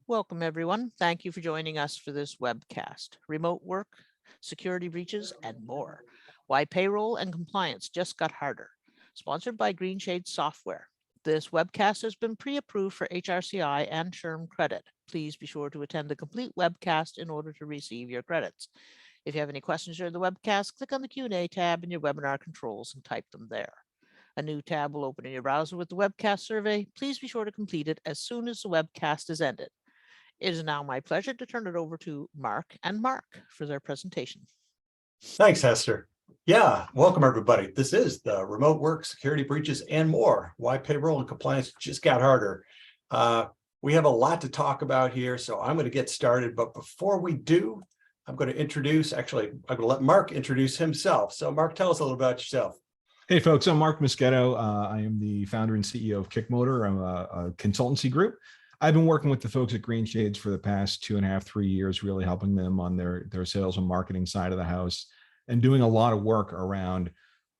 Welcome, everyone. Thank you for joining us for this webcast. Remote work, security breaches, and more. Why payroll and compliance just got harder. Sponsored by Greenshades Software. This webcast has been pre-approved for HRCI and SHRM credit. Please be sure to attend the complete webcast in order to receive your credits. If you have any questions during the webcast, click on the Q&A tab in your webinar controls and type them there. A new tab will open in your browser with the webcast survey. Please be sure to complete it as soon as the webcast is ended. It is now my pleasure to turn it over to Mark and Mark for their presentation. Thanks, Hester. Yeah, welcome everybody. This is the remote work, security breaches, and more. Why payroll and compliance just got harder. We have a lot to talk about here, so I'm going to get started. But before we do, I'm going to introduce, I'm going to let Mark introduce himself. So Mark, tell us a little about yourself. Hey folks, I'm Mark Moschetto. I am the founder and CEO of Kickmotor. I'm a consultancy group. I've been working with the folks at Greenshades for the past 2.5, 3 years, really helping them on their sales and marketing side of the house and doing a lot of work around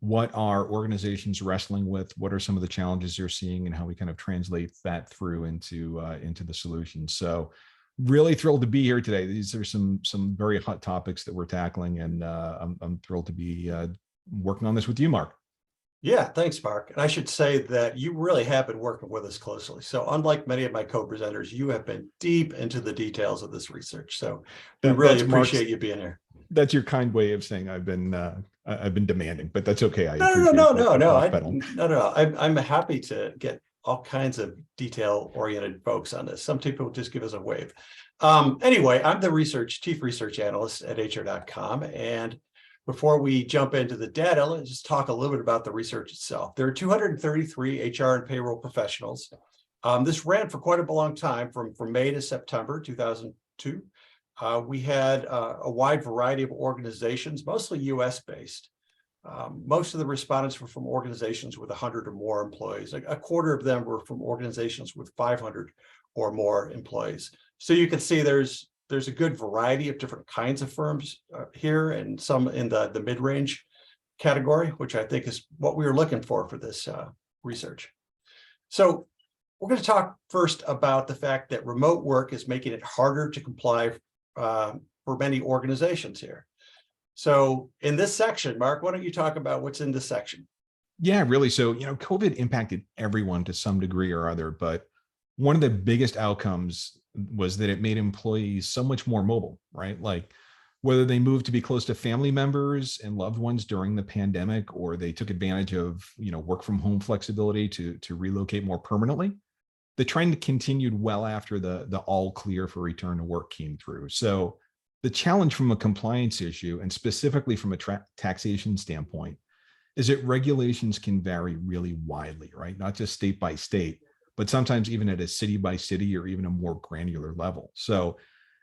what are organizations wrestling with, what are some of the challenges they're seeing, and how we kind of translate that through into the solutions. So really thrilled to be here today. These are some very hot topics that we're tackling, and I'm thrilled to be working on this with you, Mark. Yeah, thanks, Mark. And I should say that you really have been working with us closely. So unlike many of my co-presenters, you have been deep into the details of this research. So we really appreciate you being here. That's your kind way of saying I've been demanding, but that's okay. No. I'm happy to get all kinds of detail-oriented folks on this. Some people just give us a wave. Anyway, I'm the chief research analyst at HR.com, and before we jump into the data, let's just talk a little bit about the research itself. There are 233 HR and payroll professionals. This ran for quite a long time, from May to September 2002. We had a wide variety of organizations, mostly US-based. Most of the respondents were from organizations with 100 or more employees. A quarter of them were from organizations with 500 or more employees. So you can see there's a good variety of different kinds of firms here, and some in the mid-range category, which I think is what we were looking for this research. So we're going to talk first about the fact that remote work is making it harder to comply for many organizations here. So in this section, Mark, why don't you talk about what's in this section? Yeah, really. So, COVID impacted everyone to some degree or other, but one of the biggest outcomes was that it made employees so much more mobile, right? Like whether they moved to be close to family members and loved ones during the pandemic, or they took advantage of, work from home flexibility to relocate more permanently, the trend continued well after the all clear for return to work came through. So the challenge from a compliance issue, and specifically from a taxation standpoint, is that regulations can vary really widely, right? Not just state by state, but sometimes even at a city by city or even a more granular level. So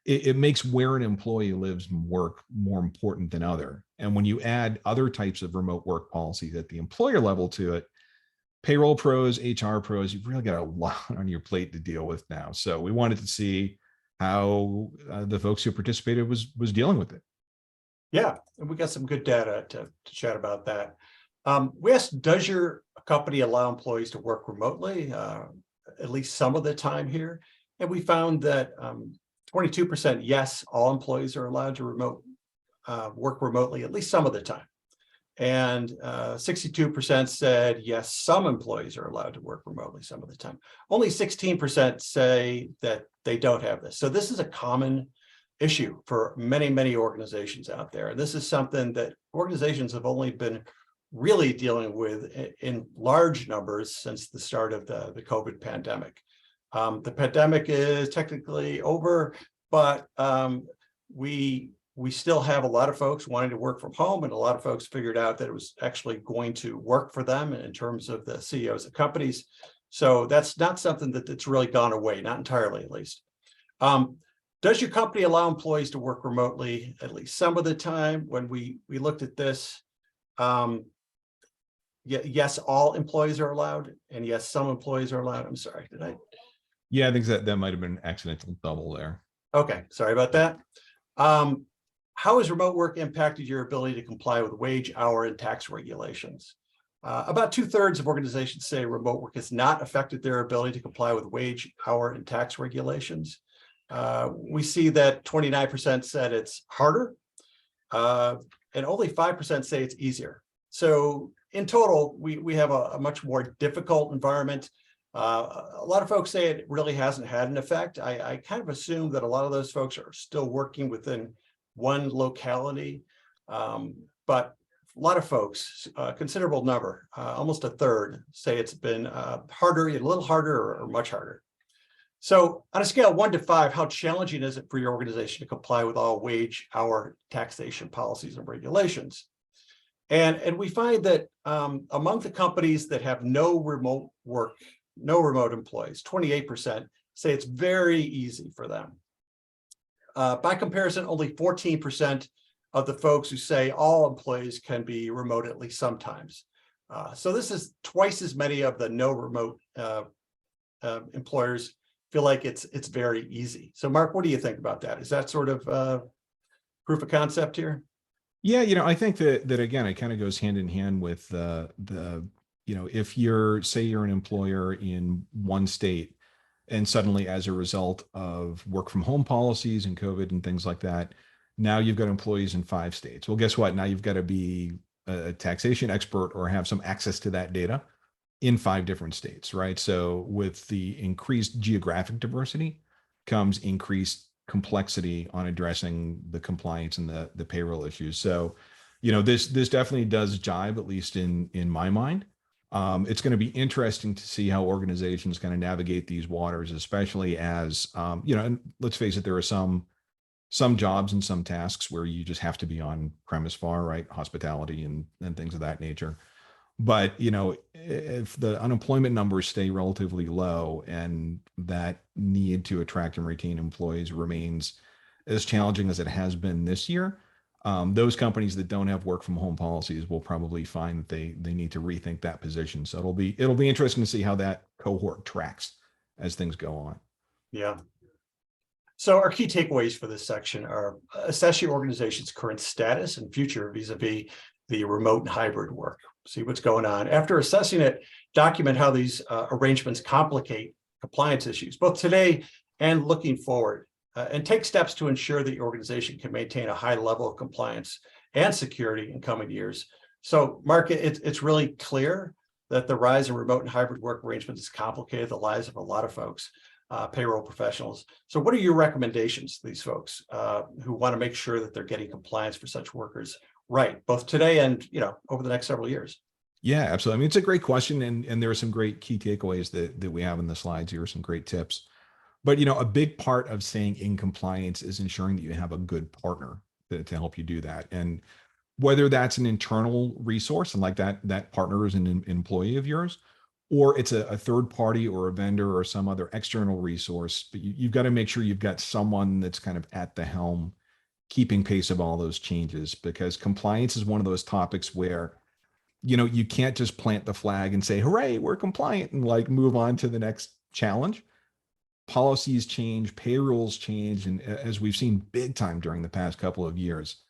it makes where an employee lives and work more important than other. And when you add other types of remote work policies at the employer level to it, payroll pros, HR pros, you've really got a lot on your plate to deal with now. So we wanted to see how the folks who participated was dealing with it. Yeah, and we got some good data to chat about that. We asked, does your company allow employees to work remotely at least some of the time here? And we found that 22% yes, all employees are allowed to work remotely at least some of the time. And 62% said yes, some employees are allowed to work remotely some of the time. Only 16% say that they don't have this. So this is a common issue for many, many organizations out there. And this is something that organizations have only been really dealing with in large numbers since the start of the COVID pandemic. The pandemic is technically over, but we still have a lot of folks wanting to work from home, and a lot of folks figured out that it was actually going to work for them in terms of the CEOs of companies. So that's not something that's really gone away, not entirely at least. Does your company allow employees to work remotely at least some of the time? When we looked at this, yes, all employees are allowed, and yes, some employees are allowed. I'm sorry, did I? Yeah, I think that might have been an accidental double there. Okay, sorry about that. How has remote work impacted your ability to comply with wage, hour, and tax regulations? About 2/3 of organizations say remote work has not affected their ability to comply with wage, hour, and tax regulations. We see that 29% said it's harder, and only 5% say it's easier. So in total, we have a much more difficult environment. A lot of folks say it really hasn't had an effect. I kind of assume that a lot of those folks are still working within one locality, but a lot of folks, a considerable number, almost a third, say it's been harder, a little harder, or much harder. So on a scale of 1 to 5, how challenging is it for your organization to comply with all wage, hour, taxation policies and regulations? And we find that among the companies that have no remote work, no remote employees, 28% say it's very easy for them. By comparison, only 14% of the folks who say all employees can be remote at least sometimes. So this is twice as many of the no remote employers feel like it's very easy. So Mark, what do you think about that? Is that sort of proof of concept here? Yeah, I think that again, it kind of goes hand in hand with if say you're an employer in one state, and suddenly as a result of work from home policies and COVID and things like that, now you've got employees in 5 states. Well, guess what? Now you've got to be a taxation expert or have some access to that data in 5 different states, right? So with the increased geographic diversity comes increased complexity on addressing the compliance and the payroll issues. So, this definitely does jibe, at least in my mind. It's going to be interesting to see how organizations kind of navigate these waters, especially as, and let's face it, there are some jobs and some tasks where you just have to be on premise far, right? Hospitality and things of that nature. But, if the unemployment numbers stay relatively low and that need to attract and retain employees remains as challenging as it has been this year, those companies that don't have work from home policies will probably find that they need to rethink that position. So it'll be interesting to see how that cohort tracks as things go on. Yeah. So our key takeaways for this section are: assess your organization's current status and future vis-a-vis the remote and hybrid work. See what's going on. After assessing it, document how these arrangements complicate compliance issues, both today and looking forward, and take steps to ensure that your organization can maintain a high level of compliance and security in coming years. So, Mark, it's really clear that the rise in remote and hybrid work arrangements has complicated the lives of a lot of folks, payroll professionals. So what are your recommendations to these folks who want to make sure that they're getting compliance for such workers right, both today and over the next several years? Yeah, absolutely. I mean, it's a great question, and there are some great key takeaways that we have in the slides here, some great tips. But a big part of staying in compliance is ensuring that you have a good partner to help you do that. And whether that's an internal resource and like that partner is an employee of yours, or it's a third party or a vendor or some other external resource, but you've got to make sure you've got someone that's kind of at the helm, keeping pace of all those changes, because compliance is one of those topics where you can't just plant the flag and say, hooray, we're compliant, and like move on to the next challenge. Policies change, payrolls change, and as we've seen big time during the past couple of years,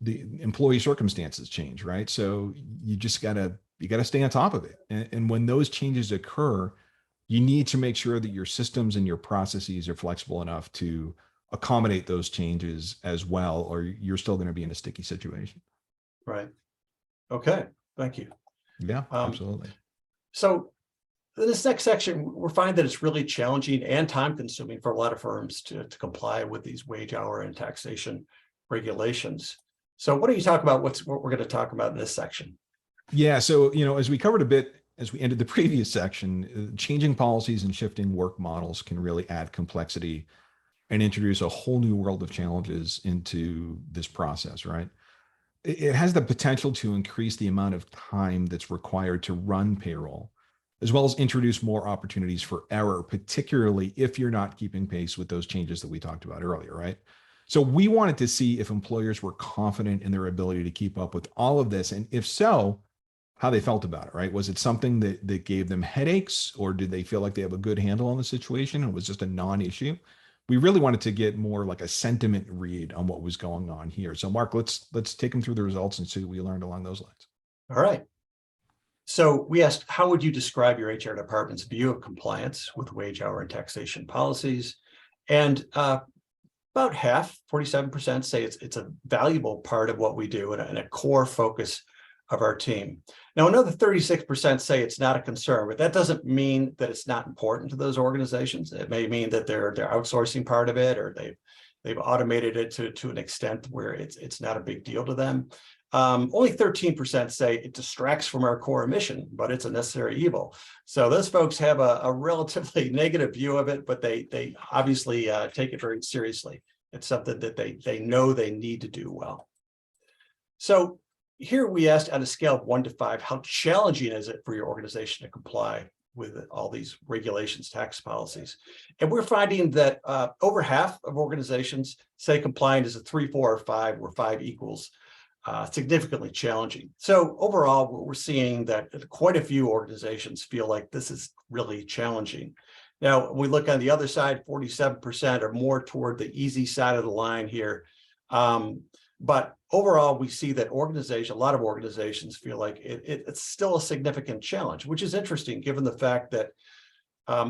the employee circumstances change, right? So you just gotta stay on top of it. And when those changes occur, you need to make sure that your systems and your processes are flexible enough to accommodate those changes as well, or you're still going to be in a sticky situation. Right. Okay. Thank you. Yeah, absolutely. So in this next section, we're finding that it's really challenging and time consuming for a lot of firms to comply with these wage, hour, and taxation regulations. So what do you talk about? What we're going to talk about in this section? Yeah. So, as we covered a bit, as we ended the previous section, changing policies and shifting work models can really add complexity and introduce a whole new world of challenges into this process, right? It has the potential to increase the amount of time that's required to run payroll, as well as introduce more opportunities for error, particularly if you're not keeping pace with those changes that we talked about earlier, right? So we wanted to see if employers were confident in their ability to keep up with all of this, and if so, how they felt about it, right? Was it something that gave them headaches, or did they feel like they have a good handle on the situation and it was just a non-issue? we really wanted to get more like a sentiment read on what was going on here. So Mark, let's take them through the results and see what we learned along those lines. All right. So we asked, how would you describe your HR department's view of compliance with wage, hour, and taxation policies? And about half, 47%, say it's a valuable part of what we do and a core focus of our team. Now, another 36% say it's not a concern, but that doesn't mean that it's not important to those organizations. It may mean that they're outsourcing part of it, or they've automated it to an extent where it's not a big deal to them. Only 13% say it distracts from our core mission, but it's a necessary evil. So those folks have a relatively negative view of it, but they obviously take it very seriously. It's something that they know they need to do well. So here we asked, on a scale of 1 to 5, how challenging is it for your organization to comply with all these regulations, tax policies? And we're finding that over half of organizations say complying is a 3, 4, or 5, where 5 equals significantly challenging. So overall, we're seeing that quite a few organizations feel like this is really challenging. Now, when we look on the other side, 47% are more toward the easy side of the line here. But overall, we see that a lot of organizations feel like it's still a significant challenge, which is interesting given the fact that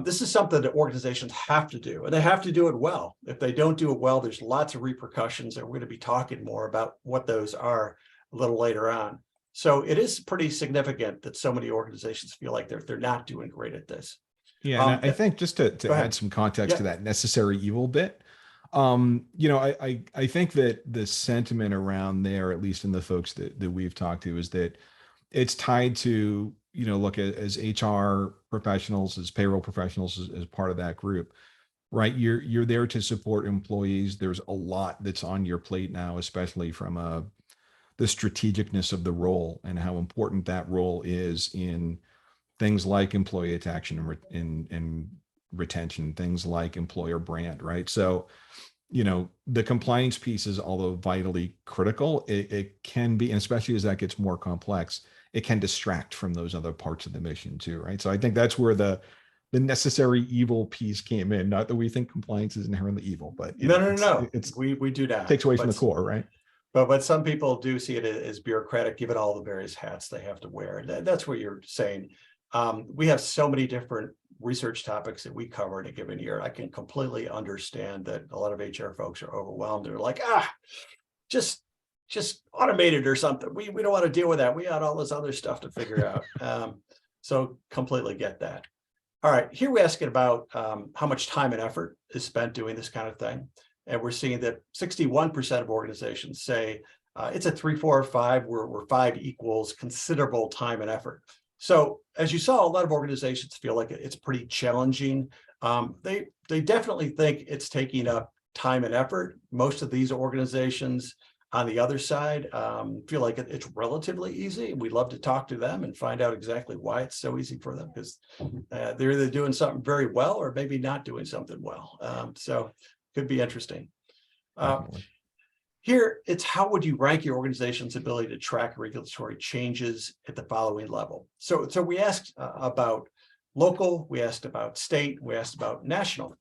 this is something that organizations have to do, and they have to do it well. If they don't do it well, there's lots of repercussions, and we're going to be talking more about what those are a little later on. So it is pretty significant that so many organizations feel like they're not doing great at this. Yeah, and I think just to add some context to that necessary evil bit, I think that the sentiment around there, at least in the folks that we've talked to, is that it's tied to, look at as HR professionals, as payroll professionals, as part of that group, right? You're there to support employees. There's a lot that's on your plate now, especially from the strategicness of the role and how important that role is in things like employee attraction and retention, things like employer brand, right? So, the compliance piece is, although vitally critical, it can be, and especially as that gets more complex, it can distract from those other parts of the mission too, right? So I think that's where the necessary evil piece came in. Not that we think compliance is inherently evil, but no. We do not. Takes away from the core, right? But some people do see it as bureaucratic, given all the various hats they have to wear. That's what you're saying. We have so many different research topics that we cover in a given year. I can completely understand that a lot of HR folks are overwhelmed. They're like, just automate it or something. We don't want to deal with that. We got all this other stuff to figure out. So completely get that. All right, here we're asking about how much time and effort is spent doing this kind of thing. And we're seeing that 61% of organizations say it's a 3, 4, or 5, where 5 equals considerable time and effort. So as you saw, a lot of organizations feel like it's pretty challenging. They definitely think it's taking up time and effort. Most of these organizations on the other side feel like it's relatively easy. We'd love to talk to them and find out exactly why it's so easy for them, because they're either doing something very well or maybe not doing something well. So could be interesting. Here, it's how would you rank your organization's ability to track regulatory changes at the following level? So we asked about local, we asked about state, we asked about national.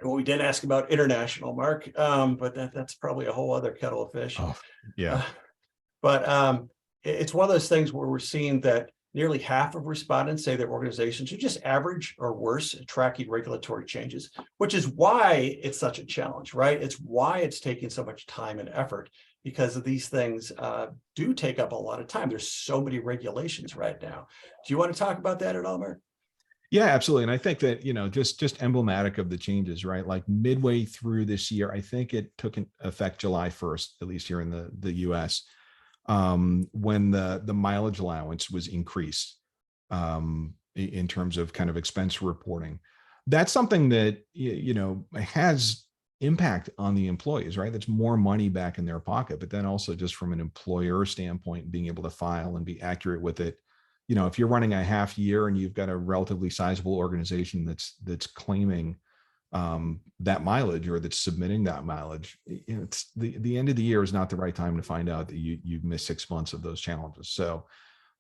And we did ask about international, Mark, but that's probably a whole other kettle of fish. Oh, yeah. But it's one of those things where we're seeing that nearly half of respondents say their organizations are just average or worse at tracking regulatory changes, which is why it's such a challenge, right? It's why it's taking so much time and effort, because of these things do take up a lot of time. There's so many regulations right now. Do you want to talk about that at all, Mark? Yeah, absolutely. And I think that, just emblematic of the changes, right? Like midway through this year, I think it took effect July 1st, at least here in the US, when the mileage allowance was increased in terms of kind of expense reporting. That's something that, has impact on the employees, right? That's more money back in their pocket, but then also just from an employer standpoint, being able to file and be accurate with it. If you're running a half year and you've got a relatively sizable organization that's claiming that mileage, or that's submitting that mileage, it's the end of the year is not the right time to find out that you've missed 6 months of those challenges. So,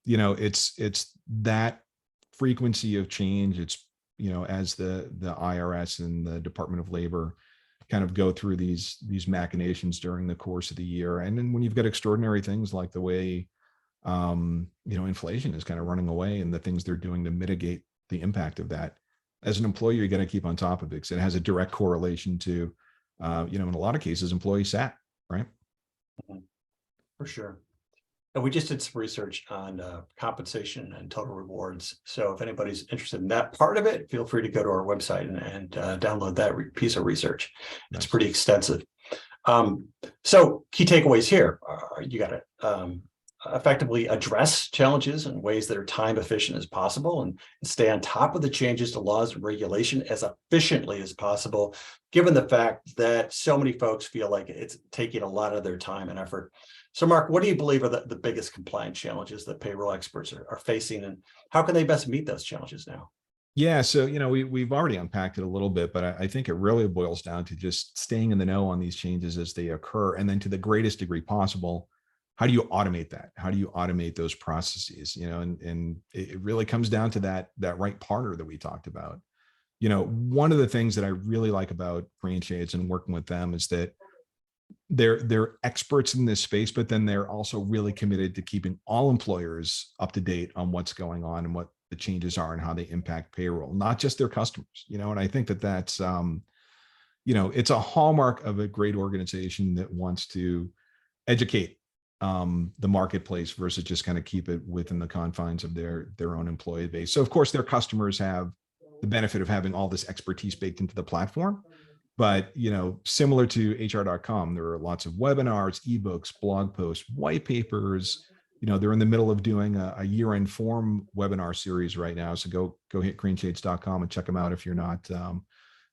it's that frequency of change. It's, as the IRS and the Department of Labor kind of go through these machinations during the course of the year. And then when you've got extraordinary things like the way inflation is kind of running away and the things they're doing to mitigate the impact of that, as an employer, you got to keep on top of it because it has a direct correlation to, in a lot of cases, employee sat, right? For sure. And we just did some research on compensation and total rewards. So if anybody's interested in that part of it, feel free to go to our website and download that piece of research. It's pretty extensive. So key takeaways here. You got to effectively address challenges in ways that are time efficient as possible and stay on top of the changes to laws and regulation as efficiently as possible, given the fact that so many folks feel like it's taking a lot of their time and effort. So Mark, what do you believe are the biggest compliance challenges that payroll experts are facing, and how can they best meet those challenges now? Yeah, so we've already unpacked it a little bit, but I think it really boils down to just staying in the know on these changes as they occur, and then to the greatest degree possible, how do you automate that? How do you automate those processes? And it really comes down to that right partner that we talked about. One of the things that I really like about Greenshades and working with them is that they're experts in this space, but then they're also really committed to keeping all employers up to date on what's going on and what the changes are and how they impact payroll, not just their customers. And I think that's it's a hallmark of a great organization that wants to educate the marketplace versus just kind of keep it within the confines of their own employee base. So of course their customers have the benefit of having all this expertise baked into the platform. But, similar to HR.com, there are lots of webinars, ebooks, blog posts, white papers. They're in the middle of doing a year-end form webinar series right now. So go hit greenshades.com and check them out if you're not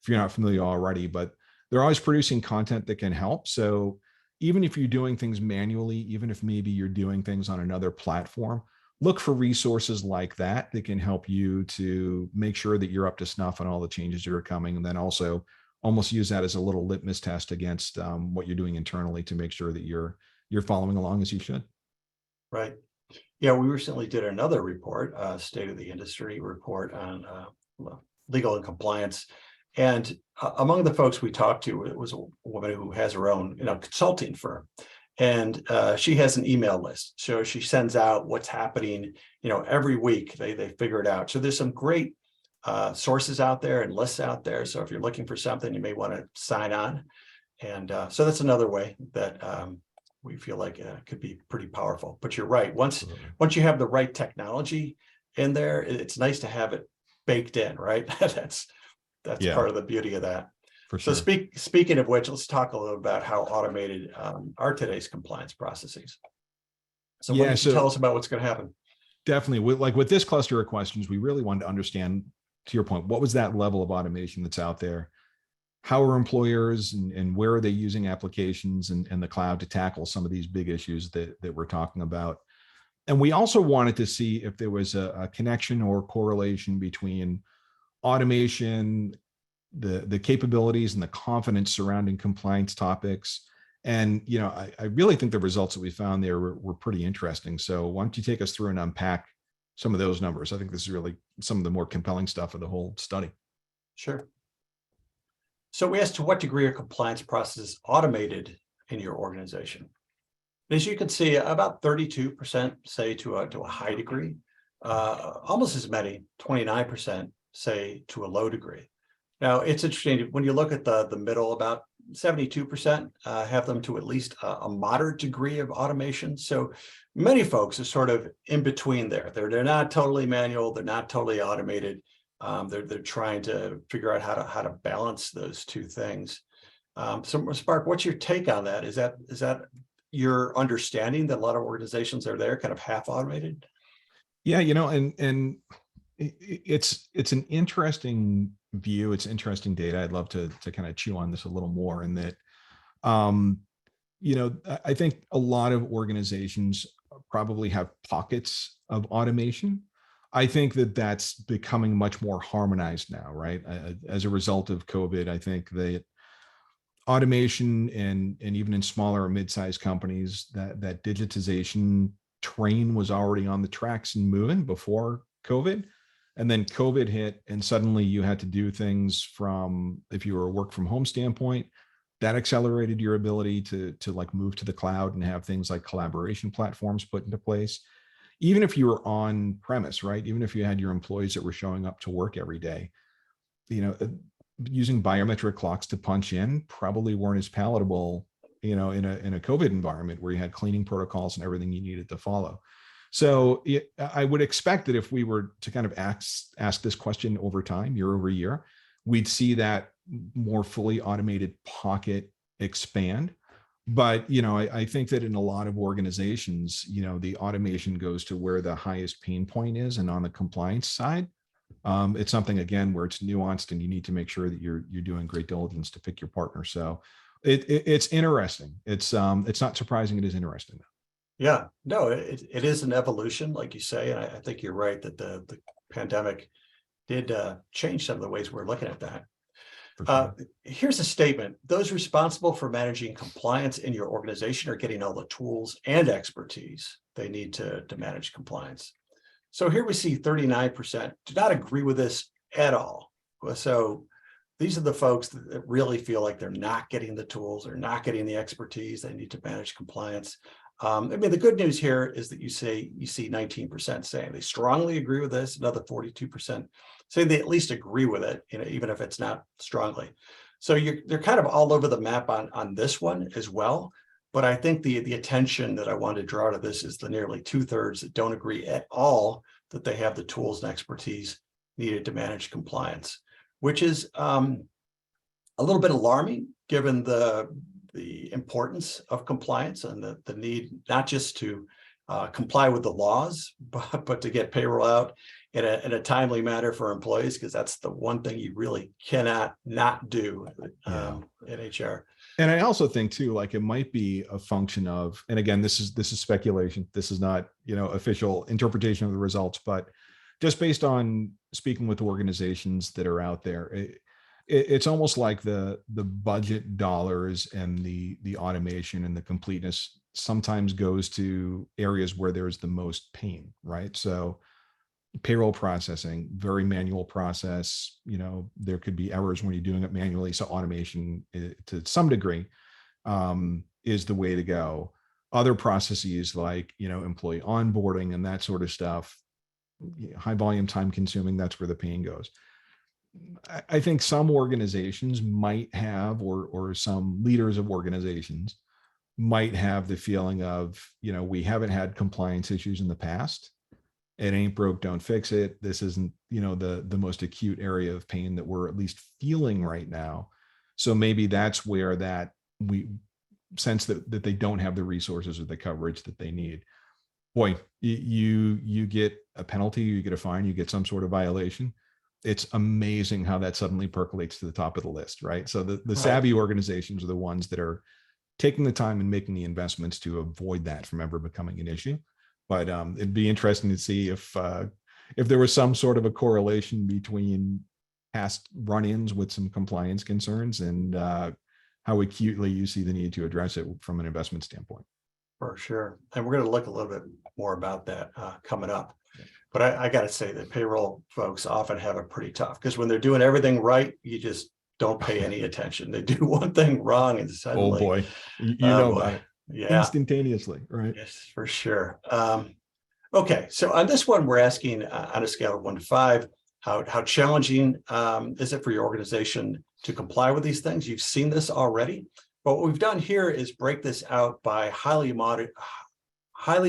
familiar already. But they're always producing content that can help. So even if you're doing things manually, even if maybe you're doing things on another platform, look for resources like that can help you to make sure that you're up to snuff on all the changes that are coming, and then also almost use that as a little litmus test against what you're doing internally to make sure that you're following along as you should. Right. Yeah, we recently did another report, state of the industry report on legal and compliance. And among the folks we talked to, it was a woman who has her own consulting firm. And she has an email list. So she sends out what's happening, every week. They figure it out. So there's some great sources out there and lists out there. So if you're looking for something, you may want to sign on. And so that's another way that we feel like could be pretty powerful. But you're right. Once you have the right technology in there, it's nice to have it baked in, right? That's part of the beauty of that. For sure. So speaking of which, let's talk a little about how automated are today's compliance processes. So why don't you tell us about what's going to happen? Definitely. With this cluster of questions, we really wanted to understand, to your point, what was that level of automation that's out there? How are employers and where are they using applications and the cloud to tackle some of these big issues that we're talking about? And we also wanted to see if there was a connection or correlation between automation, the capabilities and the confidence surrounding compliance topics. And, I really think the results that we found there were pretty interesting. So why don't you take us through and unpack some of those numbers? I think this is really some of the more compelling stuff of the whole study. Sure. So we asked, to what degree are compliance processes automated in your organization? As you can see, about 32% say to a high degree, almost as many, 29% say to a low degree. Now, it's interesting, when you look at the middle, about 72% have them to at least a moderate degree of automation. So many folks are sort of in between there. They're not totally manual, they're not totally automated. They're trying to figure out how to balance those two things. So Spark, what's your take on that? Is that your understanding that a lot of organizations are there kind of half automated? Yeah, and it's an interesting view. It's interesting data. I'd love to kind of chew on this a little more, in that, I think a lot of organizations probably have pockets of automation. I think that's becoming much more harmonized now, right? As a result of COVID, I think that automation and even in smaller or mid-sized companies, that digitization train was already on the tracks and moving before COVID. And then COVID hit, and suddenly you had to do things from, if you were a work from home standpoint, that accelerated your ability to like move to the cloud and have things like collaboration platforms put into place. Even if you were on premise, right? Even if you had your employees that were showing up to work every day, using biometric clocks to punch in probably weren't as palatable, in a COVID environment where you had cleaning protocols and everything you needed to follow. So I would expect that if we were to kind of ask this question over time, year over year, we'd see that more fully automated pocket expand. But, I think that in a lot of organizations, the automation goes to where the highest pain point is. And on the compliance side, it's something, again, where it's nuanced and you need to make sure that you're doing great diligence to pick your partner. So it's interesting. It's not surprising. It is interesting. Yeah, no, it is an evolution, like you say, and I think you're right that the pandemic did change some of the ways we're looking at that. Sure. Here's a statement. Those responsible for managing compliance in your organization are getting all the tools and expertise they need to manage compliance. So here we see 39% do not agree with this at all. So these are the folks that really feel like they're not getting the tools, they're not getting the expertise they need to manage compliance. The good news here is that you see 19% saying they strongly agree with this, another 42% say they at least agree with it, even if it's not strongly. So they're kind of all over the map on this one as well. But I think the attention that I wanted to draw to this is the nearly 2/3 that don't agree at all that they have the tools and expertise needed to manage compliance, which is a little bit alarming given the importance of compliance and the need not just to comply with the laws, but to get payroll out in a timely manner for employees, because that's the one thing you really cannot not do in HR. And I also think too, like it might be a function of, and again, this is speculation. This is not, official interpretation of the results, but just based on speaking with organizations that are out there, it's almost like the budget dollars and the automation and the completeness sometimes goes to areas where there's the most pain, right? So payroll processing, very manual process, there could be errors when you're doing it manually. So automation to some degree is the way to go. Other processes like, employee onboarding and that sort of stuff, high volume, time consuming, that's where the pain goes. I think some organizations might have, or some leaders of organizations might have the feeling of, we haven't had compliance issues in the past. It ain't broke, don't fix it. This isn't, the most acute area of pain that we're at least feeling right now. So maybe that's where that we sense that they don't have the resources or the coverage that they need. Boy, you get a penalty, you get a fine, you get some sort of violation. It's amazing how that suddenly percolates to the top of the list, right? So the savvy organizations are the ones that are taking the time and making the investments to avoid that from ever becoming an issue. But it'd be interesting to see if there was some sort of a correlation between past run-ins with some compliance concerns and how acutely you see the need to address it from an investment standpoint. For sure. And we're going to look a little bit more about that coming up. But I got to say that payroll folks often have it pretty tough, because when they're doing everything right, you just don't pay any attention. They do one thing wrong and suddenly, oh boy, you know about it. Yeah, instantaneously, right? Yes, for sure. Okay, so on this one, we're asking on a scale of 1 to 5, how challenging is it for your organization to comply with these things? You've seen this already, but what we've done here is break this out by highly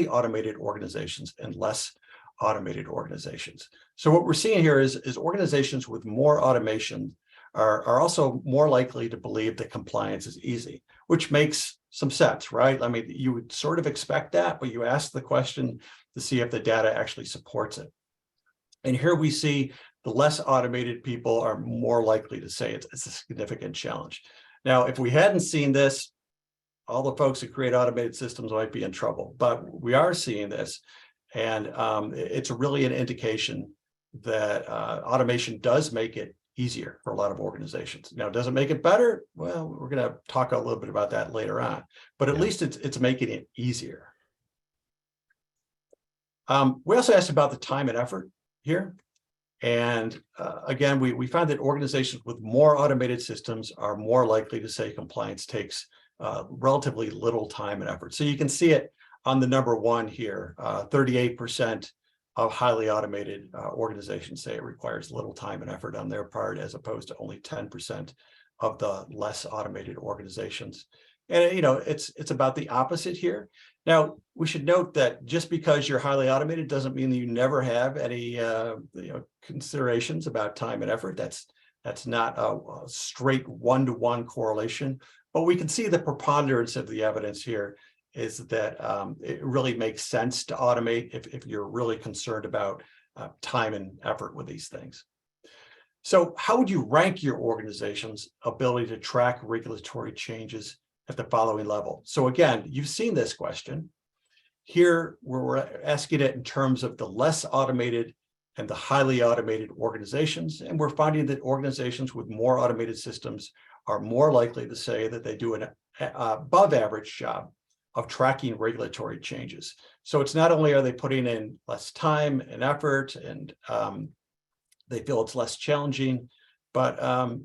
automated organizations and less automated organizations. So what we're seeing here is organizations with more automation are also more likely to believe that compliance is easy, which makes some sense, right? You would sort of expect that, but you ask the question to see if the data actually supports it. And here we see the less automated people are more likely to say it's a significant challenge. Now, if we hadn't seen this, all the folks who create automated systems might be in trouble, but we are seeing this. And it's really an indication that automation does make it easier for a lot of organizations. Now, does it make it better? Well, we're going to talk a little bit about that later on, but at least it's making it easier. We also asked about the time and effort here. And again, we found that organizations with more automated systems are more likely to say compliance takes relatively little time and effort. So you can see it on the number one here, 38% of highly automated organizations say it requires little time and effort on their part, as opposed to only 10% of the less automated organizations. And it's about the opposite here. Now, we should note that just because you're highly automated doesn't mean that you never have any considerations about time and effort. That's not a straight one-to-one correlation, but we can see the preponderance of the evidence here is that it really makes sense to automate if you're really concerned about time and effort with these things. So how would you rank your organization's ability to track regulatory changes at the following level? So again, you've seen this question. Here, we're asking it in terms of the less automated and the highly automated organizations. And we're finding that organizations with more automated systems are more likely to say that they do an above average job of tracking regulatory changes. So it's not only are they putting in less time and effort and they feel it's less challenging, but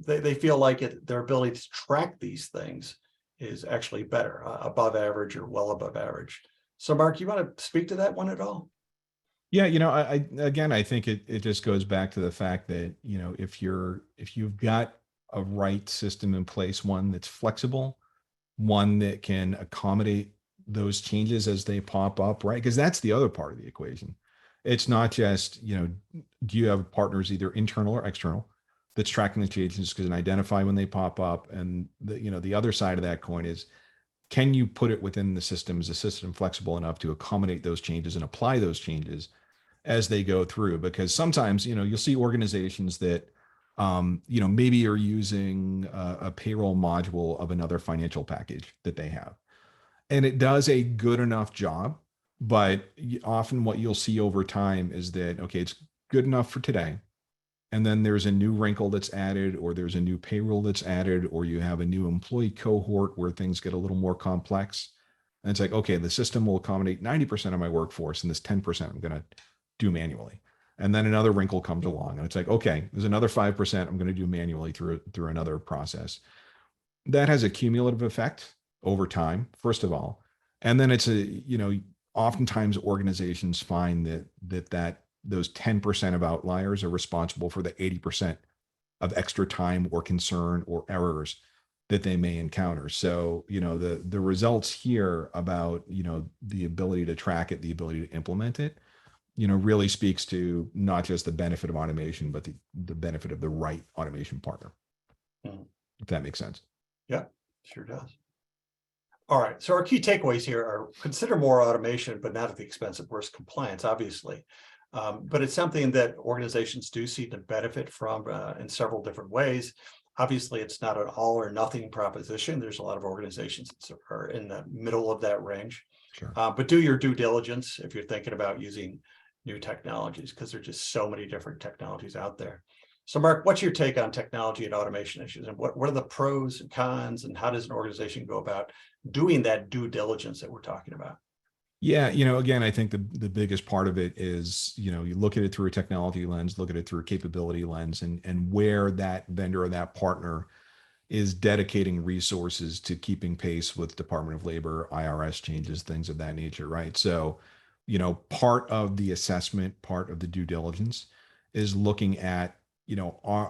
they feel like their ability to track these things is actually better, above average or well above average. So Mark, you want to speak to that one at all? Yeah, I think it just goes back to the fact that, if you've got a right system in place, one that's flexible, one that can accommodate those changes as they pop up, right? Because that's the other part of the equation. It's not just, do you have partners either internal or external that's tracking the changes because can identify when they pop up? And the other side of that coin is, can you put it within the system? Is the system flexible enough to accommodate those changes and apply those changes as they go through? Because sometimes, you'll see organizations that, maybe are using a payroll module of another financial package that they have. And it does a good enough job, but often what you'll see over time is that, okay, it's good enough for today. And then there's a new wrinkle that's added, or there's a new payroll that's added, or you have a new employee cohort where things get a little more complex. And it's like, okay, the system will accommodate 90% of my workforce, and this 10% I'm going to do manually. And then another wrinkle comes along, and it's like, okay, there's another 5% I'm going to do manually through another process. That has a cumulative effect over time, first of all. And then it's oftentimes organizations find that those 10% of outliers are responsible for the 80% of extra time or concern or errors that they may encounter. So, the results here about, the ability to track it, the ability to implement it, really speaks to not just the benefit of automation, but the benefit of the right automation partner. If that makes sense. Yeah, sure does. All right, so our key takeaways here are: consider more automation, but not at the expense of worse compliance, obviously. But it's something that organizations do see to benefit from in several different ways. Obviously, it's not an all or nothing proposition. There's a lot of organizations that are in the middle of that range. Sure. But do your due diligence if you're thinking about using new technologies, because there's just so many different technologies out there. So Mark, what's your take on technology and automation issues, and what are the pros and cons, and how does an organization go about doing that due diligence that we're talking about? Yeah, again, I think the biggest part of it is, you look at it through a technology lens, look at it through a capability lens, and where that vendor or that partner is dedicating resources to keeping pace with Department of Labor, IRS changes, things of that nature, right? So, part of the assessment, part of the due diligence is looking at,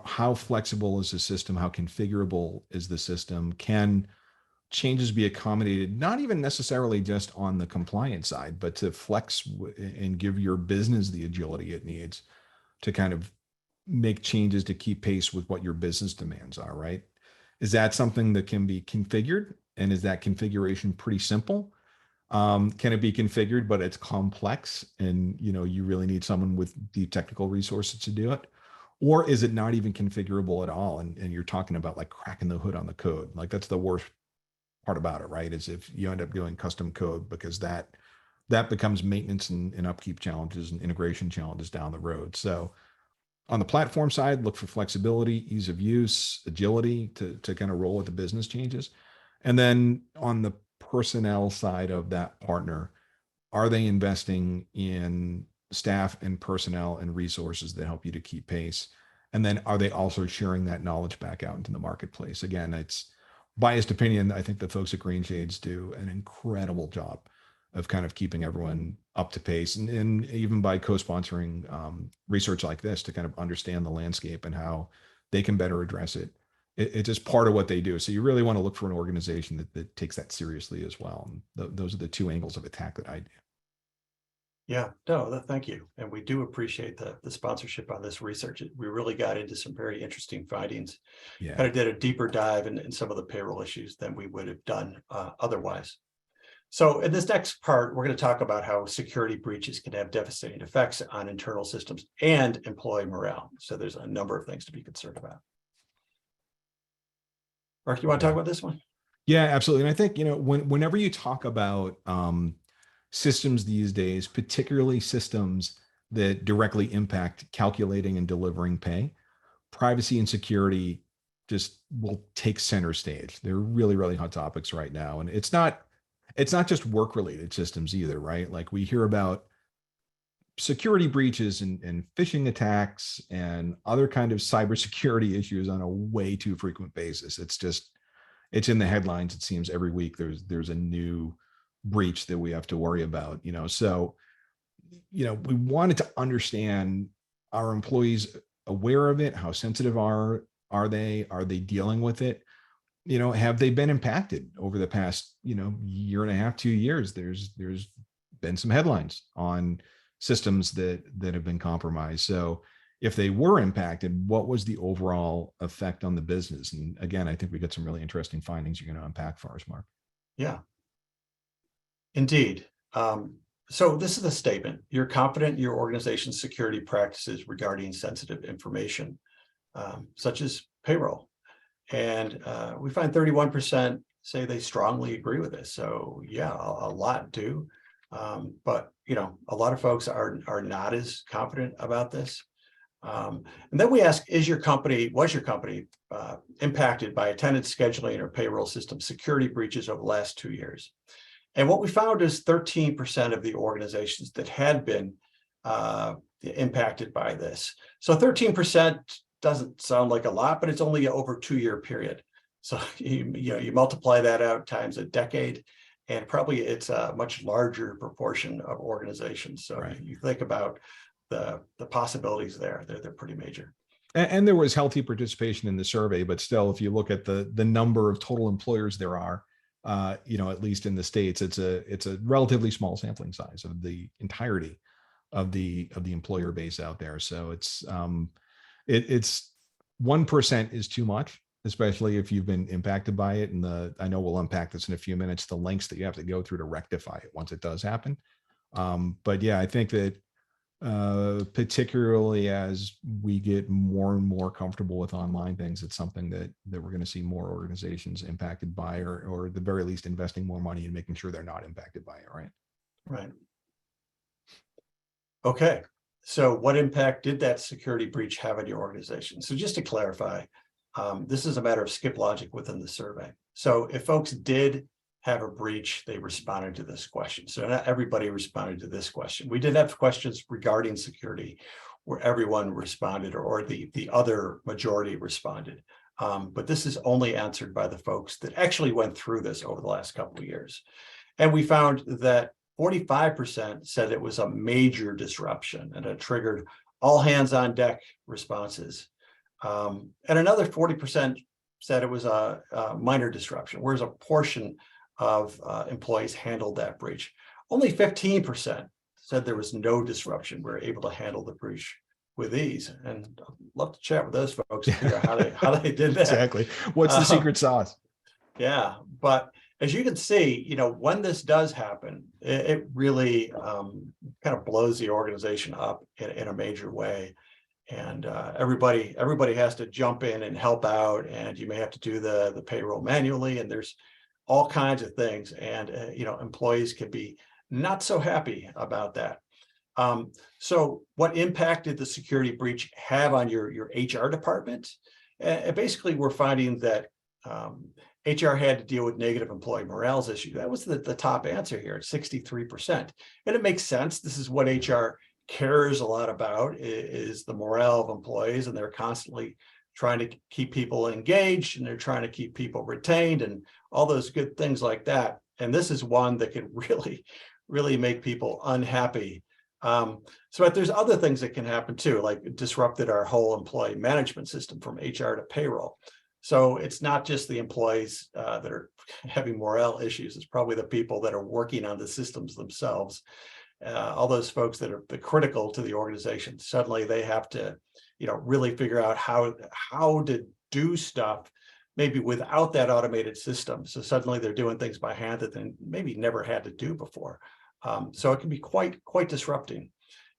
how flexible is the system? How configurable is the system? Can changes be accommodated, not even necessarily just on the compliance side, but to flex and give your business the agility it needs to kind of make changes to keep pace with what your business demands are, right? Is that something that can be configured? And is that configuration pretty simple? Can it be configured, but it's complex and, you really need someone with deep technical resources to do it? Or is it not even configurable at all? And you're talking about like cracking the hood on the code. Like that's the worst part about it, right? Is if you end up doing custom code, because that becomes maintenance and upkeep challenges and integration challenges down the road. So on the platform side, look for flexibility, ease of use, agility to kind of roll with the business changes. And then on the personnel side of that partner, are they investing in staff and personnel and resources that help you to keep pace? And then are they also sharing that knowledge back out into the marketplace? Again, it's biased opinion. I think the folks at Greenshades do an incredible job of kind of keeping everyone up to pace, and even by co-sponsoring research like this to kind of understand the landscape and how they can better address it. It's just part of what they do. So you really want to look for an organization that takes that seriously as well. And those are the two angles of attack that I do. Yeah, no, thank you. And we do appreciate the sponsorship on this research. We really got into some very interesting findings. Yeah. Kind of did a deeper dive in some of the payroll issues than we would have done otherwise. So in this next part, we're going to talk about how security breaches can have devastating effects on internal systems and employee morale. So there's a number of things to be concerned about. Mark, you want to talk about this one? Yeah, absolutely. And I think, whenever you talk about systems these days, particularly systems that directly impact calculating and delivering pay, privacy and security just will take center stage. They're really, really hot topics right now. And it's not just work related systems either, right? Like we hear about security breaches and phishing attacks and other kind of cybersecurity issues on a way too frequent basis. It's in the headlines. It seems every week there's a new breach that we have to worry about, so, we wanted to understand, are employees aware of it? How sensitive are they? Are they dealing with it? Have they been impacted over the past, year and a half, 2 years? There's been some headlines on systems that have been compromised. So if they were impacted, what was the overall effect on the business? And again, I think we got some really interesting findings you're going to unpack for us, Mark. Yeah, indeed. So this is a statement. You're confident in your organization's security practices regarding sensitive information, such as payroll. And we find 31% say they strongly agree with this. So yeah, a lot do. But a lot of folks are not as confident about this. And then we ask, was your company impacted by attendance scheduling or payroll system security breaches over the last 2 years? And what we found is 13% of the organizations that had been impacted by this. So 13% doesn't sound like a lot, but it's only over a 2-year period. So you multiply that out times a decade, and probably it's a much larger proportion of organizations. So right. You think about the possibilities there, they're pretty major. And there was healthy participation in the survey, but still, if you look at the number of total employers there are, at least in the States, it's a relatively small sampling size of the entirety of the employer base out there. So it's 1% is too much, especially if you've been impacted by it. And I know we'll unpack this in a few minutes, the lengths that you have to go through to rectify it once it does happen. But yeah, I think that particularly as we get more and more comfortable with online things, it's something that we're going to see more organizations impacted by, or at the very least investing more money in making sure they're not impacted by it. Right. Okay. So what impact did that security breach have on your organization? So just to clarify, this is a matter of skip logic within the survey. So if folks did have a breach, they responded to this question. So not everybody responded to this question. We did have questions regarding security where everyone responded, or the other majority responded. But this is only answered by the folks that actually went through this over the last couple of years. And we found that 45% said it was a major disruption and it triggered all hands on deck responses. And another 40% said it was a minor disruption, whereas a portion of employees handled that breach. Only 15% said there was no disruption. We're able to handle the breach with ease. And I'd love to chat with those folks and figure out how they did that. Exactly. What's the secret sauce? Yeah, but as you can see, when this does happen, it really kind of blows the organization up in a major way. And everybody has to jump in and help out, and you may have to do the payroll manually, and there's all kinds of things. And employees can be not so happy about that. So what impact did the security breach have on your HR department? And basically, we're finding that HR had to deal with negative employee morale issue. That was the top answer here at 63%. And it makes sense. This is what HR cares a lot about is the morale of employees, and they're constantly trying to keep people engaged, and they're trying to keep people retained and all those good things like that. And this is one that can really make people unhappy. But there's other things that can happen too, like it disrupted our whole employee management system from HR to payroll. So it's not just the employees that are having morale issues. It's probably the people that are working on the systems themselves. All those folks that are critical to the organization. Suddenly they have to, really figure out how to do stuff maybe without that automated system. So suddenly they're doing things by hand that they maybe never had to do before. So it can be quite disrupting.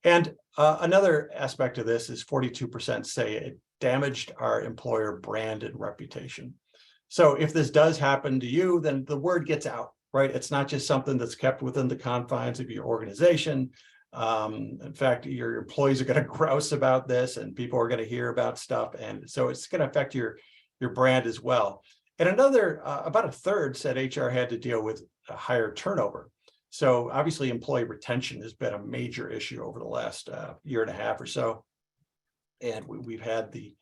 And another aspect of this is 42% say it damaged our employer brand and reputation. So if this does happen to you, then the word gets out, right? It's not just something that's kept within the confines of your organization. In fact, your employees are going to grouse about this, and people are going to hear about stuff. And so it's going to affect your brand as well. And another, about a third said HR had to deal with a higher turnover. So obviously employee retention has been a major issue over the last year and a half or so. And we've had the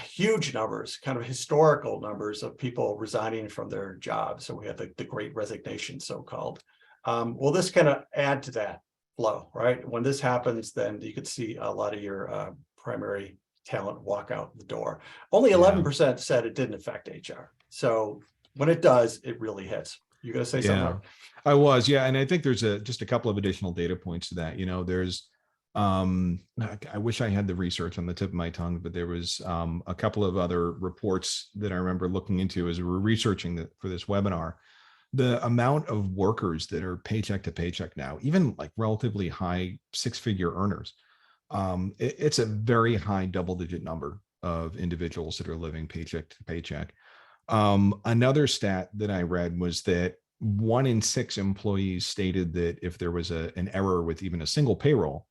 huge numbers, kind of historical numbers of people resigning from their jobs. So we had the great resignation, so-called. Well, this kind of add to that flow, right? When this happens, then you could see a lot of your primary talent walk out the door. Only 11% said it didn't affect HR. So when it does, it really hits. You gonna say something? Mark? I was, and I think there's just a couple of additional data points to that. There's I wish I had the research on the tip of my tongue, but there was a couple of other reports that I remember looking into as we were researching for this webinar. The amount of workers that are paycheck to paycheck now, even like relatively high six-figure earners, it's a very high double-digit number of individuals that are living paycheck to paycheck. Another stat that I read was that 1 in 6 employees stated that if there was an error with even a single payroll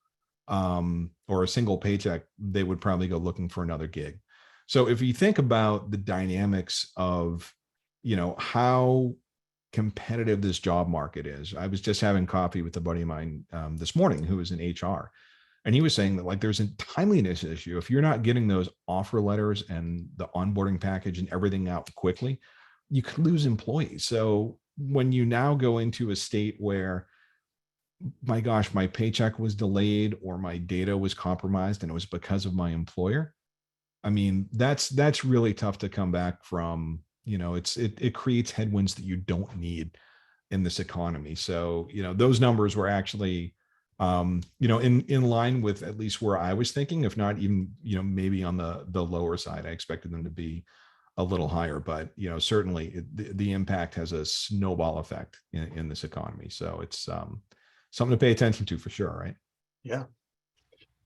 or a single paycheck, they would probably go looking for another gig. So if you think about the dynamics of, how competitive this job market is, I was just having coffee with a buddy of mine this morning who was in HR. And he was saying that like there's a timeliness issue. If you're not getting those offer letters and the onboarding package and everything out quickly, you could lose employees. So when you now go into a state where, my gosh, my paycheck was delayed or my data was compromised and it was because of my employer, I mean, that's really tough to come back from. It creates headwinds that you don't need in this economy. So, those numbers were actually in line with at least where I was thinking, if not even, maybe on the lower side. I expected them to be a little higher, but, certainly the impact has a snowball effect in this economy. So it's something to pay attention to for sure, right? Yeah.